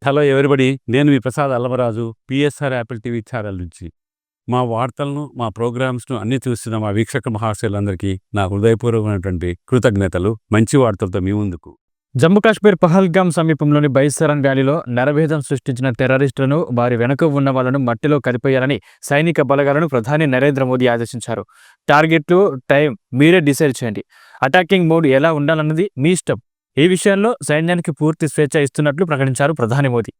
Hello everybody, నేను మీ Prasad Allamaraju, PSR Apple TV channel నుంచి. మా వార్తలను, మా ప్రోగ్రామ్స్ను అన్నీ చూస్తున్న మా వీక్షక మహాశయులందరికీ నా హృదయపూర్వకమైనటువంటి కృతజ్ఞతలు. మంచి వార్తలతో మీ ముందుకు. జమ్మూ కాశ్మీర్ పహల్గామ్ సమీపంలోని బైసరన్ వ్యాలీలో నరభేదం సృష్టించిన టెర్రరిస్టులను, వారి వెనుక ఉన్న వాళ్లను మట్టిలో కలిపేయాలని సైనిక బలగాలను ప్రధాని నరేంద్ర మోదీ ఆదేశించారు. టార్గెట్లు, టైం మీరే డిసైడ్ చేయండి. అటాకింగ్ మోడ్ ఎలా ఉండాలన్నది మీ ఇష్టం. ఈ విషయంలో సైన్యానికి పూర్తి స్వేచ్ఛ ఇస్తున్నట్లు ప్రకటించారు ప్రధాని మోదీ.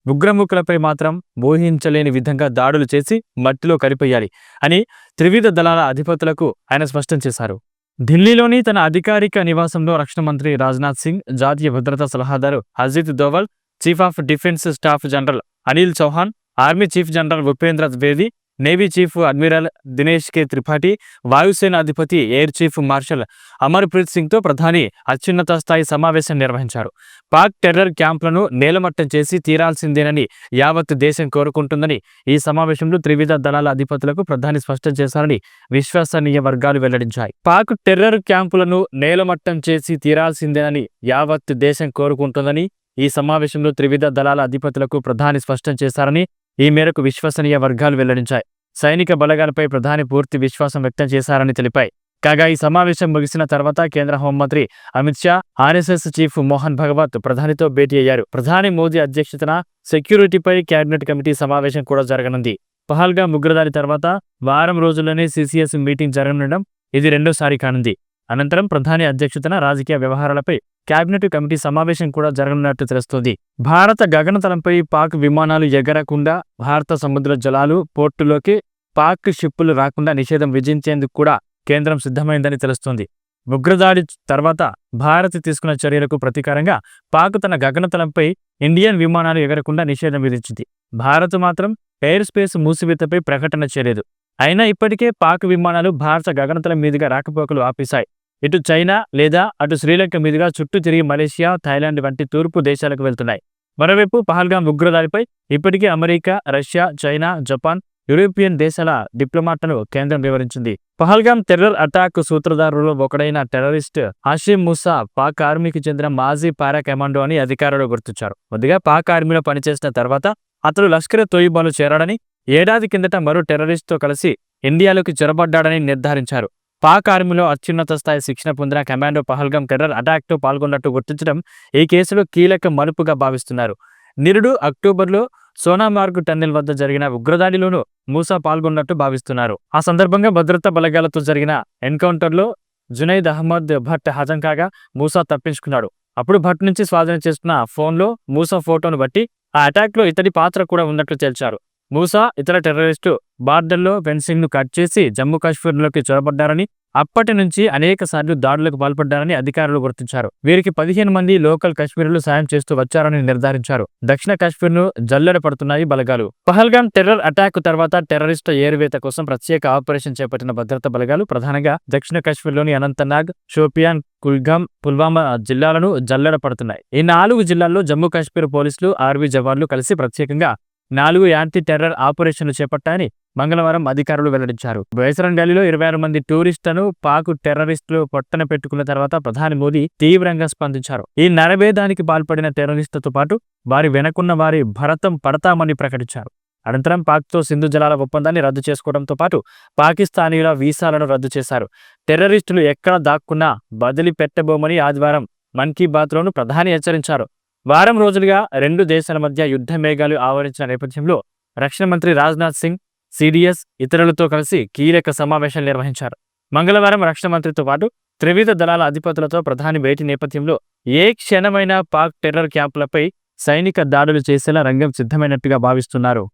ఉగ్రముఖులపై మాత్రం ఊహించలేని విధంగా దాడులు చేసి మట్టిలో కలిపేయాలి అని త్రివిధ దళాల అధిపతులకు ఆయన స్పష్టం చేశారు. ఢిల్లీలోని తన అధికారిక నివాసంలో రక్షణ మంత్రి రాజ్నాథ్ సింగ్, జాతీయ భద్రతా సలహాదారు Ajit Doval, chief of defence staff general Anil Chauhan, army chief general Upendra Dwivedi, navy chief admiral Dinesh K Tripathi, వాయుసేన అధిపతి ఎయిర్ చీఫ్ మార్షల్ అమర్ప్రీత్ సింగ్తో ప్రధాని అత్యున్నత స్థాయి సమావేశం నిర్వహించారు. పాక్ టెర్రర్ క్యాంపులను నేలమట్టం చేసి తీరాల్సిందేనని యావత్ దేశం కోరుకుంటుందని ఈ సమావేశంలో త్రివిధ దళాల అధిపతులకు ప్రధాని స్పష్టం చేశారని విశ్వసనీయ వర్గాలు వెల్లడించాయి. పాక్ టెర్రర్ క్యాంపులను నేలమట్టం చేసి తీరాల్సిందేనని యావత్ దేశం కోరుకుంటుందని ఈ సమావేశంలో త్రివిధ దళాల అధిపతులకు ప్రధాని స్పష్టం చేశారని ఈ మేరకు విశ్వసనీయ వర్గాలు వెల్లడించాయి. సైనిక బలగాలపై ప్రధాని పూర్తి విశ్వాసం వ్యక్తం చేశారని తెలిపాయి. కాగా ఈ సమావేశం ముగిసిన తర్వాత కేంద్ర హోంమంత్రి అమిత్ షా, ఆర్ఎస్ఎస్ చీఫ్ మోహన్ భగవత్ ప్రధానితో భేటీ అయ్యారు. ప్రధాని మోదీ అధ్యక్షతన సెక్యూరిటీపై కేబినెట్ కమిటీ సమావేశం కూడా జరగనుంది. పహల్గామ్ ఉగ్రదాడి తర్వాత వారం రోజుల్లోనే సిసిఎస్ మీటింగ్ జరగనుండడం ఇది రెండోసారి కానుంది. అనంతరం ప్రధాని అధ్యక్షతన రాజకీయ వ్యవహారాలపై కేబినెట్ కమిటీ సమావేశం కూడా జరగనున్నట్టు తెలుస్తోంది. భారత గగనతలంపై పాక్ విమానాలు ఎగరకుండా, భారత సముద్ర జలాలు, పోర్టులోకి పాక్ షిప్పులు రాకుండా నిషేధం విధించేందుకు కూడా కేంద్రం సిద్ధమైందని తెలుస్తోంది. ఉగ్రదాడి తర్వాత భారత్ తీసుకున్న చర్యలకు ప్రతీకారంగా పాక్ తన గగనతలంపై ఇండియన్ విమానాలు ఎగరకుండా నిషేధం విధించింది. భారత్ మాత్రం ఎయిర్ స్పేస్ మూసివేతపై ప్రకటన చేయలేదు. అయినా ఇప్పటికే పాక్ విమానాలు భారత గగనతలం మీదుగా రాకపోకలు ఆపేశాయి. ఇటు చైనా లేదా అటు శ్రీలంక మీదుగా చుట్టూ తిరిగి మలేషియా, థాయిలాండ్ వంటి తూర్పు దేశాలకు వెళ్తున్నాయి. మరోవైపు పహల్గామ్ ఉగ్రదాడిపై ఇప్పటికే America, Russia, China, Japan, European దేశాల డిప్లొమాట్లను కేంద్రం వివరించింది. పహల్గామ్ టెర్రర్ అటాక్ సూత్రధారుల్లో ఒకడైన టెర్రరిస్ట్ హాషిమ్ మూసా పాక్ ఆర్మీకి చెందిన మాజీ పారా కమాండో అని అధికారులు గుర్తించారు. ముందుగా పాక్ ఆర్మీలో పనిచేసిన తర్వాత అతడు లష్కర్ తోయిబాలో చేరాడని, ఏడాది కిందట మరో టెర్రరిస్ట్తో కలిసి ఇండియాలోకి చొరబడ్డాడని నిర్ధారించారు. పాక్ ఆర్మీలో అత్యున్నత స్థాయి శిక్షణ పొందిన కమాండో పహల్గామ్ టెర్రర్ అటాక్తో పాల్గొన్నట్టు గుర్తించడం ఈ కేసులో కీలక మలుపుగా భావిస్తున్నారు. నిరుడు అక్టోబర్లో సోనామార్గ్ టన్నెల్ వద్ద జరిగిన ఉగ్రదాడిలోనూ మూసా పాల్గొన్నట్టు భావిస్తున్నారు. ఆ సందర్భంగా భద్రతా బలగాలతో జరిగిన ఎన్కౌంటర్లో జునైద్ అహ్మద్ భట్ హతం కాగా మూసా తప్పించుకున్నాడు. అప్పుడు భట్ నుంచి స్వాధీనం చేసుకున్న ఫోన్లో మూసా ఫోటోను బట్టి ఆ అటాక్లో ఇతడి పాత్ర కూడా ఉన్నట్లు తేల్చారు. మూసా, ఇతర టెర్రరిస్టు బార్డర్లో ఫెన్సింగ్ను కట్ చేసి జమ్మూ కాశ్మీర్లోకి చొరబడ్డారని, అప్పటి నుంచి అనేక సార్లు దాడులకు పాల్పడ్డారని అధికారులు గుర్తించారు. వీరికి 15 మంది లోకల్ కాశ్మీరులు సాయం చేస్తూ వచ్చారని నిర్ధారించారు. దక్షిణ కాశ్మీర్ను జల్లెడ పడుతున్నాయి బలగాలు. పహల్గామ్ టెర్రర్ అటాక్ తర్వాత టెర్రరిస్టు ఏరువేత కోసం ప్రత్యేక ఆపరేషన్ చేపట్టిన భద్రతా బలగాలు ప్రధానంగా దక్షిణ కాశ్మీర్లోని అనంతనాగ్, షోపియాన్, కుల్గామ్, పుల్వామా జిల్లాలను జల్లెడ పడుతున్నాయి. ఈ 4 జిల్లాల్లో జమ్మూ కాశ్మీర్ పోలీసులు, ఆర్మీ జవాన్లు కలిసి ప్రత్యేకంగా 4 యాంటీ టెర్రర్ ఆపరేషన్లు చేపట్టాయని మంగళవారం అధికారులు వెల్లడించారు. బైసరన్ వ్యాలీలో 26 మంది టూరిస్టులను పాక్ టెర్రరిస్టులు పొట్టన పెట్టుకున్న తర్వాత ప్రధాని మోదీ తీవ్రంగా స్పందించారు. ఈ నరభేదానికి పాల్పడిన టెర్రరిస్టులతో పాటు వారి వెనకున్న వారి భరతం పడతామని ప్రకటించారు. అనంతరం పాక్తో సింధు జలాల ఒప్పందాన్ని రద్దు చేసుకోవడంతో పాటు పాకిస్తానీల వీసాలను రద్దు చేశారు. టెర్రరిస్టులు ఎక్కడ దాక్కున్నా బదిలీ పెట్టబోమని ఆదివారం మన్ కీ బాత్లోనూ ప్రధాని హెచ్చరించారు. వారం రోజులుగా 2 దేశాల మధ్య యుద్ధ మేఘాలు ఆవరించిన నేపథ్యంలో రక్షణ మంత్రి రాజ్నాథ్ సింగ్, సిడిఎస్ ఇతరులతో కలిసి కీలక సమావేశాలు నిర్వహించారు. మంగళవారం రక్షణ మంత్రితో పాటు త్రివిధ దళాల అధిపతులతో ప్రధాని భేటీ నేపథ్యంలో ఏ క్షణమైనా పాక్ టెర్రర్ క్యాంపులపై సైనిక దాడులు చేసేలా రంగం సిద్ధమైనట్టుగా భావిస్తున్నారు.